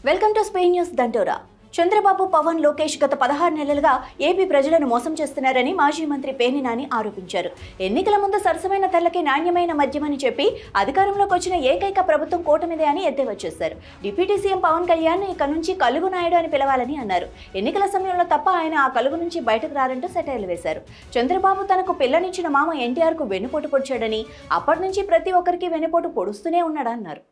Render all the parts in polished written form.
Welcome to Spain news దంటోరా. చంద్రబాబు, పవన్, లోకేష్ గత 16 నెలలుగా ఏపీ ప్రజలను మోసం చేస్తున్నారని మాజీ మంత్రి పేర్ని నాని ఆరోపించారు. ఎన్నికల ముందు సరసమైన ధరలకి నాణ్యమైన మద్యమని చెప్పి అధికారంలోకి వచ్చిన ఏకైక ప్రభుత్వం కూటమిదే అని ఎద్దేవా చేశారు. డిప్యూటీ సీఎం పవన్ కళ్యాణ్ ఇక నుంచి కలుగు నాయుడు అని పిలవాలని అన్నారు. ఎన్నికల సమయంలో తప్ప ఆయన ఆ కలుగు నుంచి బయటకు రారంటూ సెటైర్లు వేశారు. చంద్రబాబు తనకు పిల్లనిచ్చిన మామ ఎన్టీఆర్ కు వెన్నుపోటు పొడిచాడని, అప్పటి నుంచి ప్రతి ఒక్కరికి వెన్నుపోటు పొడుస్తూనే ఉన్నాడన్నారు.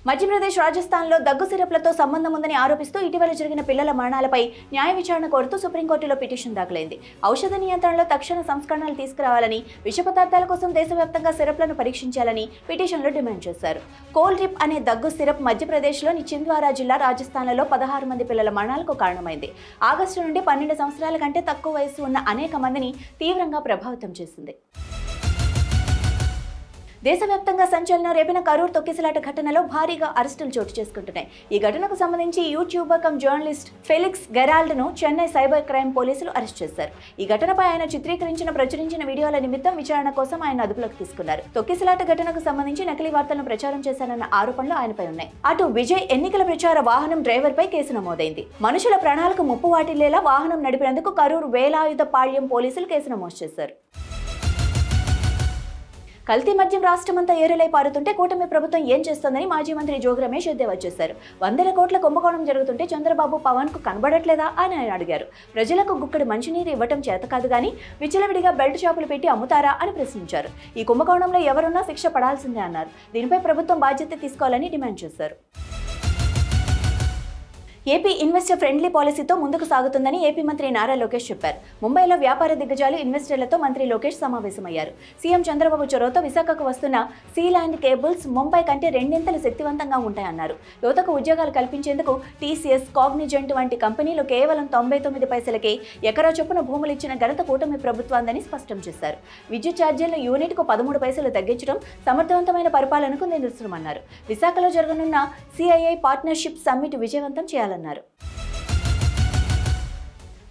మధ్యప్రదేశ్, రాజస్థాన్లో దగ్గు సిరప్లతో సంబంధం ఉందని ఆరోపిస్తూ ఇటీవల జరిగిన పిల్లల మరణాలపై న్యాయ విచారణ కోరుతూ సుప్రీంకోర్టులో పిటిషన్ దాఖలైంది. ఔషధ నియంత్రణలో తక్షణ సంస్కరణలు తీసుకురావాలని, విష పదార్థాల కోసం దేశవ్యాప్తంగా సిరప్లను పరీక్షించాలని పిటిషన్లో డిమాండ్ చేశారు. కోల్ రిప్ అనే దగ్గు సిరప్ మధ్యప్రదేశ్లోని చింద్వారా జిల్లా, రాజస్థాన్లలో 16 మంది పిల్లల మరణాలకు కారణమైంది. ఆగస్టు నుండి 12 సంవత్సరాల కంటే తక్కువ వయసు ఉన్న అనేక మందిని తీవ్రంగా ప్రభావితం చేసింది. దేశవ్యాప్తంగా సంచలనం రేపిన కరూర్ తొక్కిసలాట ఘటనలో భారీగా అరెస్టులు చోటు చేసుకుంటున్నాయి. ఈ ఘటనకు సంబంధించి యూట్యూబర్ కమ్ జర్నలిస్ట్ ఫెలిక్స్ గెరాల్డ్ను చెన్నై సైబర్ క్రైమ్ పోలీసులు అరెస్ట్ చేశారు. ఈ ఘటనపై ఆయన ప్రచురించిన వీడియోల నిమిత్తం విచారణ కోసం ఆయన అదుపులోకి తీసుకున్నారు. తొక్కిసలాట ఘటనకు సంబంధించి నకిలీ వార్తలను ప్రచారం చేశానన్న ఆరోపణలు ఆయనపై ఉన్నాయి. అటు విజయ్ ఎన్నికల ప్రచార వాహనం డ్రైవర్పై కేసు నమోదైంది. మనుషుల ప్రాణాలకు ముప్పు వాటిల్లేలా వాహనం నడిపినందుకు కరూర్ వేలాయుధపాళ్యం పోలీసులు కేసు నమోదు చేశారు. కల్తీ మద్యం రాష్ట్రమంతా ఏరులై పారుతుంటే కూటమి ప్రభుత్వం ఏం చేస్తోందని మాజీ మంత్రి జోగి రమేష్ ఎద్దేవా చేశారు. 100 కోట్ల కుంభకోణం జరుగుతుంటే చంద్రబాబు, పవన్ కు కనబడట్లేదా అని ఆయన అడిగారు. ప్రజలకు గుక్కడి మంచినీరు ఇవ్వటం చేత కాదు గానీ విచ్చలవిడిగా బెల్ట్ షాపులు పెట్టి అమ్ముతారా అని ప్రశ్నించారు. ఈ కుంభకోణంలో ఎవరున్నా శిక్ష పడాల్సిందే అన్నారు. దీనిపై ప్రభుత్వం బాధ్యత తీసుకోవాలని డిమాండ్ చేశారు. ఏపీ ఇన్వెస్టర్ ఫ్రెండ్లీ పాలసీతో ముందుకు సాగుతుందని ఏపీ మంత్రి నారా లోకేష్ చెప్పారు. ముంబైలో వ్యాపార దిగ్గజాలు, ఇన్వెస్టర్లతో మంత్రి లోకేష్ సమావేశమయ్యారు. సీఎం చంద్రబాబు చొరవతో విశాఖకు వస్తున్న సీలాండ్ కేబుల్స్ ముంబై కంటే రెండింతలు శక్తివంతంగా ఉంటాయన్నారు. యువతకు ఉద్యోగాలు కల్పించేందుకు టీసీఎస్, కాగ్నిజెంట్ వంటి కంపెనీలు కేవలం 99 పైసలకే ఎకరా చొప్పున భూములు ఇచ్చిన ఘనత కూటమి ప్రభుత్వాన్ని స్పష్టం చేశారు. విద్యుత్ ఛార్జీలను యూనిట్కు 13 పైసలు తగ్గించడం సమర్థవంతమైన పరిపాలనకు నిదర్శనమన్నారు. విశాఖలో జరగనున్న సిఐఐ పార్ట్నర్షిప్ సమ్మిట్ విజయవంతం చేయాలన్నారు.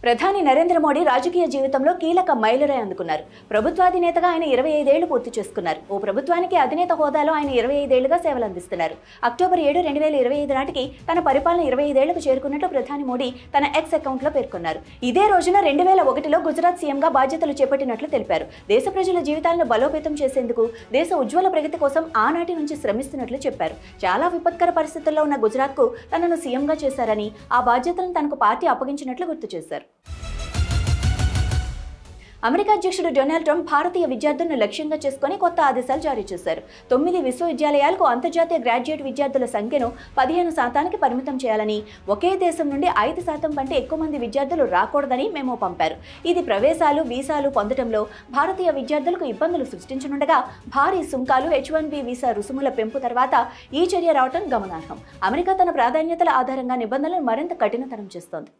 ప్రధాని నరేంద్ర మోడీ రాజకీయ జీవితంలో కీలక మైలురాయి అందుకున్నారు. ప్రభుత్వాధినేతగా ఆయన 25 ఏళ్లు పూర్తి చేసుకున్నారు. ఓ ప్రభుత్వానికి అధినేత హోదాలో ఆయన 25 ఏళ్లుగా సేవలు అందిస్తున్నారు. అక్టోబర్ 7, 2025 నాటికి తన పరిపాలన 25 ఏళ్లకు చేరుకున్నట్టు ప్రధాని మోడీ తన ఎక్స్ అకౌంట్లో పేర్కొన్నారు. ఇదే రోజున 2001లో గుజరాత్ సీఎంగా బాధ్యతలు చేపట్టినట్లు తెలిపారు. దేశ ప్రజల జీవితాలను బలోపేతం చేసేందుకు, దేశ ఉజ్వల ప్రగతి కోసం ఆనాటి నుంచి శ్రమిస్తున్నట్లు చెప్పారు. చాలా విపత్కర పరిస్థితుల్లో ఉన్న గుజరాత్కు తనను సీఎంగా చేశారని, ఆ బాధ్యతలను తనకు పార్టీ అప్పగించినట్లు గుర్తు చేశారు. అమెరికా అధ్యక్షుడు డొనాల్డ్ ట్రంప్ భారతీయ విద్యార్థులను లక్ష్యంగా చేసుకుని కొత్త ఆదేశాలు జారీ చేశారు. 9 విశ్వవిద్యాలయాలకు అంతర్జాతీయ గ్రాడ్యుయేట్ విద్యార్థుల సంఖ్యను 15% పరిమితం చేయాలని, ఒకే దేశం నుండి 5% కంటే ఎక్కువ మంది విద్యార్థులు రాకూడదని మెమో పంపారు. ఇది ప్రవేశాలు, వీసాలు పొందడంలో భారతీయ విద్యార్థులకు ఇబ్బందులు సృష్టించనుండగా, భారీ సుంకాలు, H1B వీసా రుసుముల పెంపు తర్వాత ఈ చర్య రావడం గమనార్హం. అమెరికా తన ప్రాధాన్యతల ఆధారంగా నిబంధనలను మరింత కఠినతరం చేస్తోంది.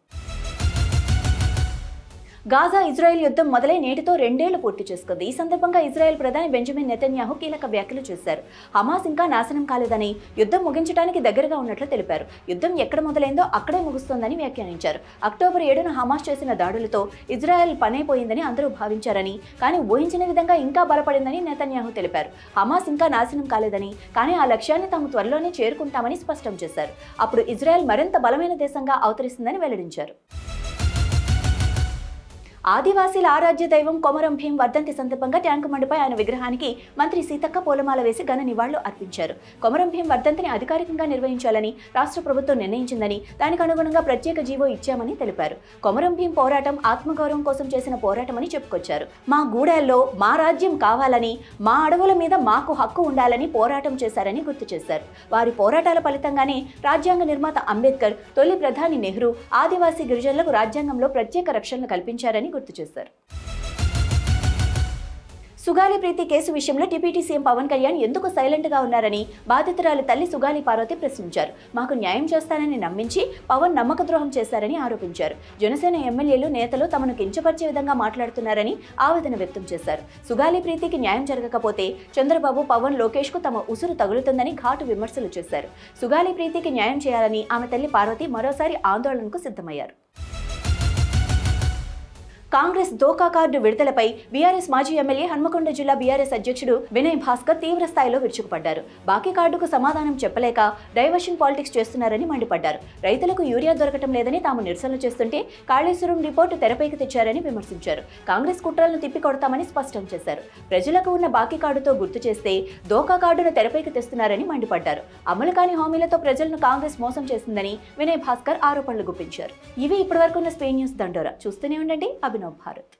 గాజా ఇజ్రాయెల్ యుద్ధం మొదలై నేటితో 2 ఏళ్లు పూర్తి చేసుకుంది. ఈ సందర్భంగా ఇజ్రాయెల్ ప్రధాని బెంజమిన్ నెతన్యాహు కీలక వ్యాఖ్యలు చేశారు. హమాస్ ఇంకా నాశనం కాలేదని, యుద్ధం ముగించడానికి దగ్గరగా ఉన్నట్లు తెలిపారు. యుద్ధం ఎక్కడ మొదలైందో అక్కడే ముగుస్తోందని వ్యాఖ్యానించారు. అక్టోబర్ 7న హమాస్ చేసిన దాడులతో ఇజ్రాయెల్ పనైపోయిందని అందరూ భావించారని, కానీ ఊహించిన విధంగా ఇంకా బలపడిందని నెతన్యాహు తెలిపారు. హమాస్ ఇంకా నాశనం కాలేదని, కానీ ఆ లక్ష్యాన్ని తాము త్వరలోనే చేరుకుంటామని స్పష్టం చేశారు. అప్పుడు ఇజ్రాయెల్ మరింత బలమైన దేశంగా అవతరిస్తుందని వెల్లడించారు. ఆదివాసీల ఆరాధ్య దైవం కొమరం భీం వర్ధంతి సందర్భంగా ట్యాంకు మండపై ఆయన విగ్రహానికి మంత్రి సీతక్క పూలమాల వేసి ఘన నివాళులు అర్పించారు. కొమరం భీం వర్ధంతిని అధికారికంగా నిర్వహించాలని రాష్ట్ర ప్రభుత్వం నిర్ణయించిందని, దానికి అనుగుణంగా ప్రత్యేక జీవో ఇచ్చామని తెలిపారు. కొమరం భీం పోరాటం ఆత్మగౌరవం కోసం చేసిన పోరాటమని చెప్పుకొచ్చారు. మా గూడెల్లో మా రాజ్యం కావాలని, మా అడవుల మీద మాకు హక్కు ఉండాలని పోరాటం చేశారని గుర్తు చేశారు. వారి పోరాటాల ఫలితంగానే రాజ్యాంగ నిర్మాత అంబేద్కర్, తొలి ప్రధాని నెహ్రూ ఆదివాసీ గిరిజనులకు రాజ్యాంగంలో ప్రత్యేక రక్షణలు కల్పించారని గుర్తు చేశారు. సుగాలి ప్రీతి కేసు విషయంలో డిప్యూటీ సీఎం పవన్ కళ్యాణ్ ఎందుకు సైలెంట్ గా ఉన్నారని బాధితురాలి తల్లి సుగాలి పార్వతి ప్రశ్నించారు. మాకు న్యాయం చేస్తానని నమ్మించి పవన్ నమ్మక ద్రోహం చేశారని ఆరోపించారు. జనసేన ఎమ్మెల్యేలు, నేతలు తమను కించపరిచే విధంగా మాట్లాడుతున్నారని ఆవేదన వ్యక్తం చేశారు. సుగాలి ప్రీతికి న్యాయం జరగకపోతే చంద్రబాబు, పవన్, లోకేష్ కు తమ ఉసురు తగులుతుందని ఘాటు విమర్శలు చేశారు. సుగాలి ప్రీతికి న్యాయం చేయాలని ఆమె తల్లి పార్వతి మరోసారి ఆందోళనకు సిద్ధమయ్యారు. కాంగ్రెస్ దోకా కార్డు విడుదలపై బీఆర్ఎస్ మాజీ ఎమ్మెల్యే హన్మకొండ జిల్లా బీఆర్ఎస్ అధ్యక్షుడు వినయ్ భాస్కర్ తీవ్ర స్థాయిలో విరుచుకుపడ్డారు. బాకీ కార్డుకు సమాధానం చెప్పలేక డైవర్షన్ పాలిటిక్స్ చేస్తున్నారని మండిపడ్డారు. రైతులకు యూరియా దొరకటం లేదని తాము నిరసనలు చేస్తుంటే కాళేశ్వరం రిపోర్టు తెరపైకి తెచ్చారని విమర్శించారు. కాంగ్రెస్ కుట్రలను తిప్పికొడతామని స్పష్టం చేశారు. ప్రజలకు ఉన్న బాకీ కార్డుతో గుర్తు చేస్తే దోకా కార్డును తెరపైకి తెస్తున్నారని మండిపడ్డారు. అమలు కాని హామీలతో ప్రజలను కాంగ్రెస్ మోసం చేసిందని వినయ్ భాస్కర్ ఆరోపణలు గుప్పించారు. ఇవి ఇప్పటివరకు ఉన్న స్పెయిన్ న్యూస్ దండోరా. చూస్తూనే ఉండండి అభినవ్ భారత్.